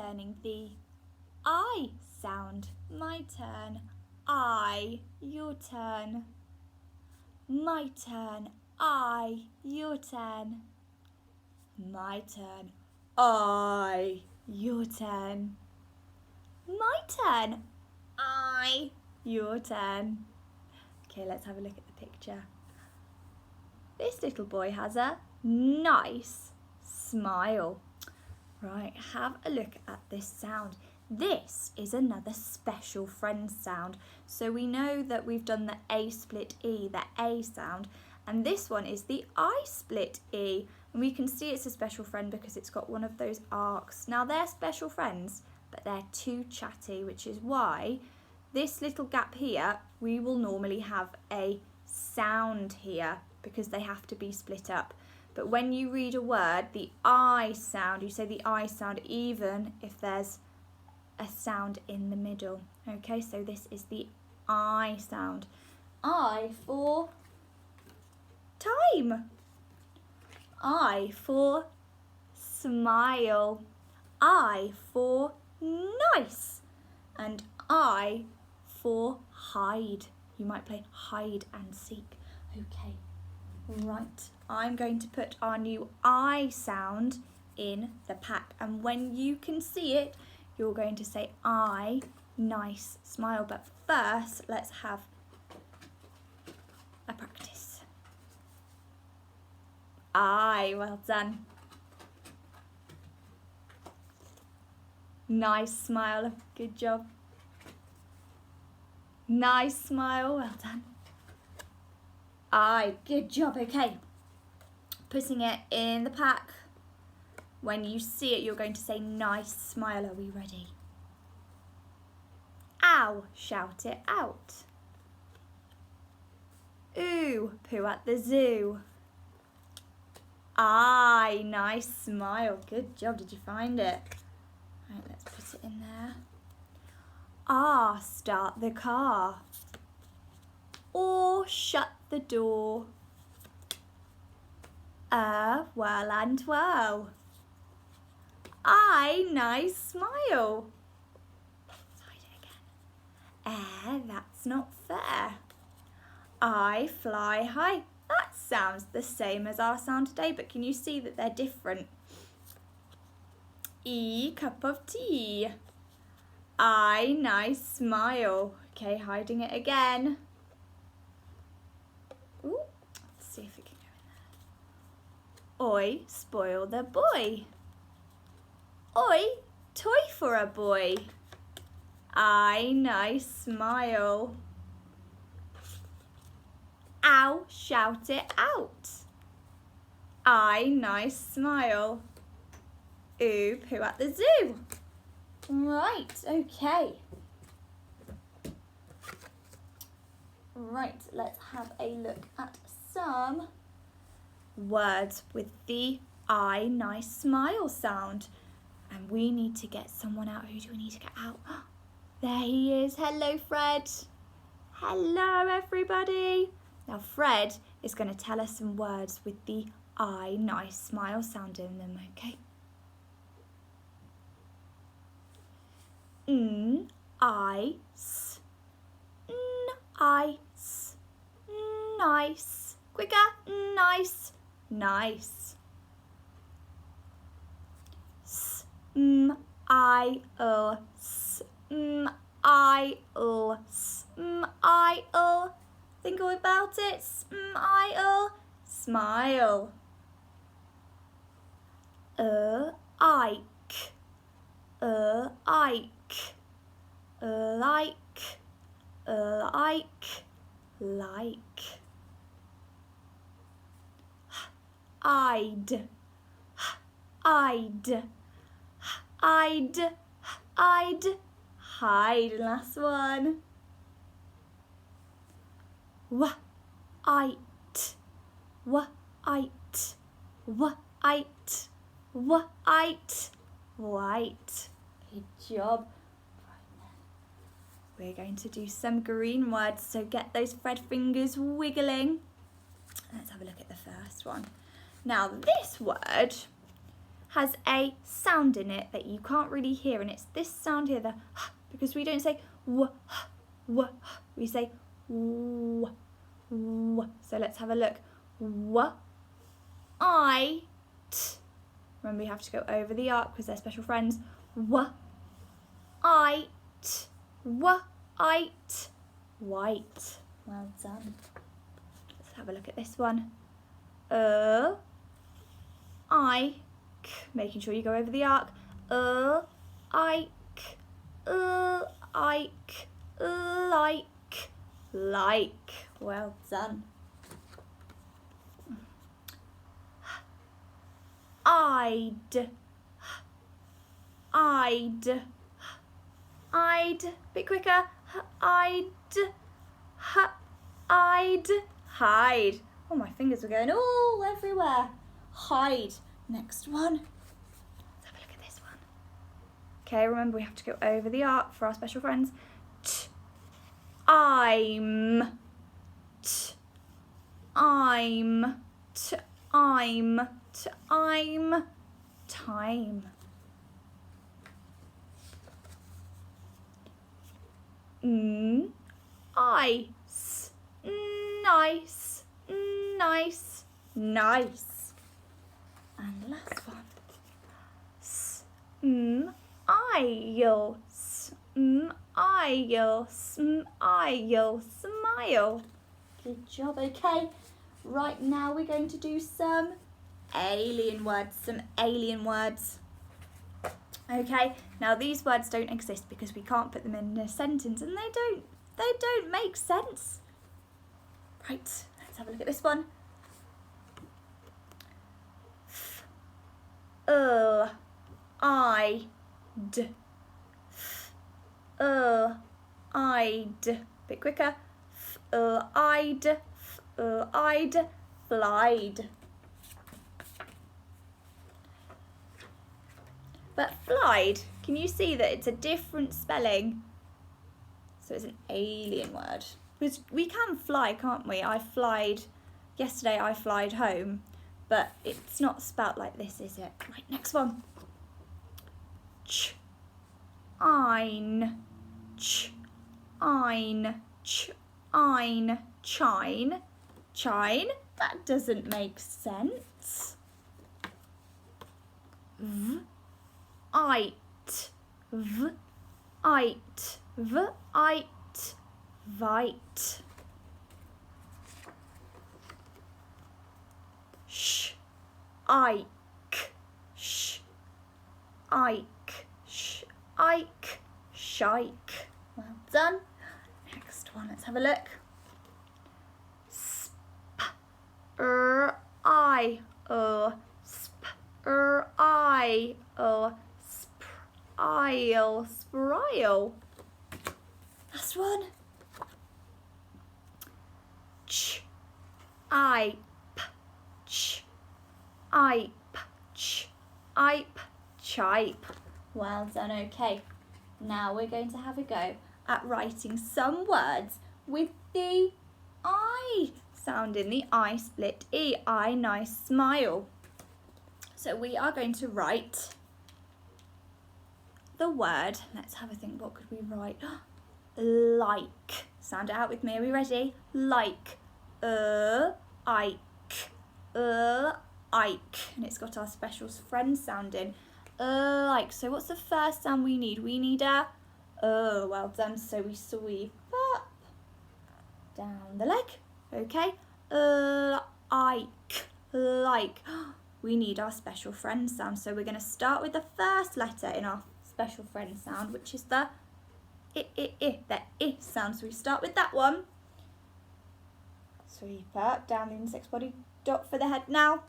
learning the I sound. My turn. I, your turn. My turn. I, your turn. My turn. I, your turn. My turn. I, your turn. Okay, let's have a look at the picture. This little boy has a nice smile. Right, have a look at this sound. This is another special friend sound. So we know that we've done the A split E, the A sound, and this one is the I split E. And we can see it's a special friend because it's got one of those arcs. Now they're special friends, but they're too chatty, which is why this little gap here, we will normally have a sound here because they have to be split up. But when you read a word, the I sound, you say the I sound even if there's a sound in the middle. Okay, so this is the I sound. I for time. I for smile. I for nice. And I for hide. You might play hide and seek. Okay, right. I'm going to put our new I sound in the pack. And when you can see it, you're going to say I, nice, smile. But first, let's have a practice. I, well done. Nice smile, good job. Nice smile, well done. I, good job, okay. Putting it in the pack. When you see it, you're going to say nice smile. Are we ready? Ow, shout it out. Ooh, poo at the zoo. I, nice smile. Good job, did you find it? Right, let's put it in there. Ah, start the car. Or shut the door. Well and well. I, nice smile. Hide it again. That's not fair. I fly high. That sounds the same as our sound today, but can you see that they're different? E, cup of tea. I, nice smile. Okay, hiding it again. Ooh, let's see if it can go in there. Oi, spoil the boy. Oi, toy for a boy. I, nice smile. Ow, shout it out. I, nice smile. Ooh, poo at the zoo. Right, okay. Right, let's have a look at some words with the I, nice smile sound. And we need to get someone out. Who do we need to get out? There he is. Hello, Fred. Hello, everybody. Now, Fred is going to tell us some words with the I, nice smile sound in them, okay? Ice. Ice. Nice. Quicker. Nice. Nice. Smile. Smile. Smile. Think about it. Smile. Smile. Ike. Like. Like. Like. I'd. I'd. I'd. I'd. Hide. Last one. White. White. White. White. White. Good job. We're going to do some green words, so get those Fred fingers wiggling. Let's have a look at the first one. Now this word, has a sound in it that you can't really hear, and it's this sound here, the because we don't say w, we say w. So let's have a look. W, I, t. Remember, we have to go over the arc because they're special friends. W, I, t. W, I, t. White. Well done. Let's have a look at this one. I, k. Making sure you go over the arc. I, k. I, k. Like. Well done. I'd. Bit quicker. I'd. Hide. Oh, my fingers are going all everywhere. Hide. Next one. Let's have a look at this one. Okay, remember we have to go over the arc for our special friends. I'm. Time. Ice. Nice. And last one. Smile. Good job. Okay, right now we're going to do some alien words. Okay, now these words don't exist because we can't put them in a sentence, and they don't make sense. Right, let's have a look at this one. I'd. Bit quicker. I'd. Flied. But flied, can you see that it's a different spelling? So it's an alien word. Because we can fly, can't we? Yesterday I flied home, but it's not spelt like this, is it? Right, next one. Chine. Chine. That doesn't make sense. Vite. Vite. Ike. Shike. Well done. Next one, let's have a look. Sprile. Last one. Chipe. Well done, okay. Now we're going to have a go at writing some words with the I sound in the I split E. I, nice, smile. So we are going to write the word. Let's have a think. What could we write? Like. Sound it out with me. Are we ready? Like. Ike. Ike. And it's got our special friend sound in. Like. So what's the first sound we need? We need a well done. So we sweep up, down the leg. Okay. Ike. Like. We need our special friend sound. So we're going to start with the first letter in our special friend sound, which is the I, the I sound. So we start with that one. Sweep up, down the insect's body, dot for the head. Now,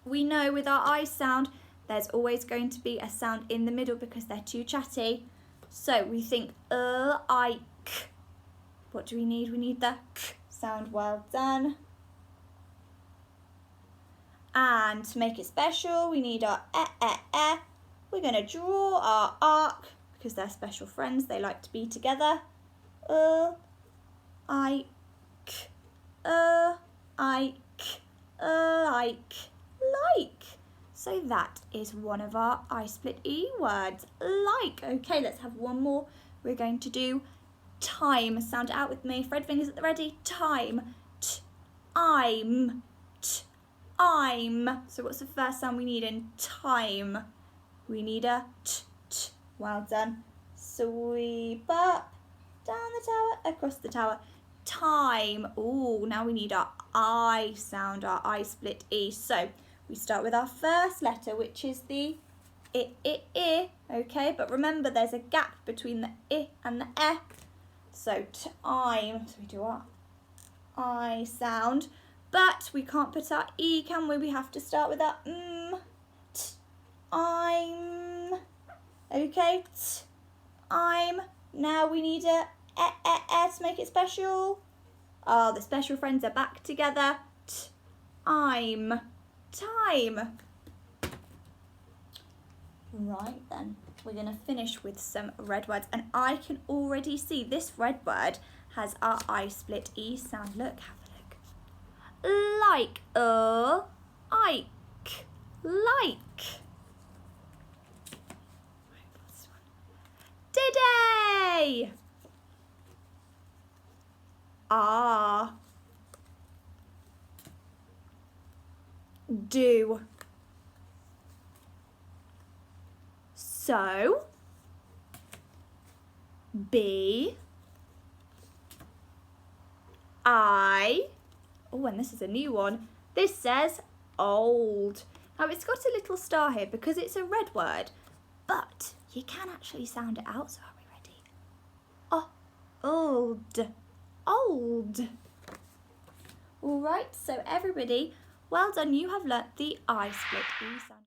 we know with our I sound, there's always going to be a sound in the middle because they're too chatty. So we think I, k. What do we need? We need the k sound. Well done. And to make it special, we need our e. We're going to draw our arc because they're special friends. They like to be together. I, k. Like. So that is one of our I split E words, like. Okay, let's have one more. We're going to do time. Sound it out with me. Red fingers at the ready. Time. I'm. I'm. So what's the first sound we need in time? We need a t. Well done. Sweep up, down the tower, across the tower. Time. Oh, now we need our I sound, our I split E. So we start with our first letter, which is the I. Okay, but remember there's a gap between the I and the E. So time. So we do our I sound, but we can't put our E, can we? We have to start with our I'm. Okay, I'm. Now we need a to make it special. Oh, the special friends are back together. I'm. Time. Right then, we're going to finish with some red words, and I can already see this red word has our I split E sound. Look, have a look. Like, Ike, like. Today. Ah. Do. So. Be. I. Oh, and this is a new one. This says old. Now it's got a little star here because it's a red word, but you can actually sound it out. So are we ready? Oh, old, old. All right, so everybody, well done. You have learnt the I split E sound.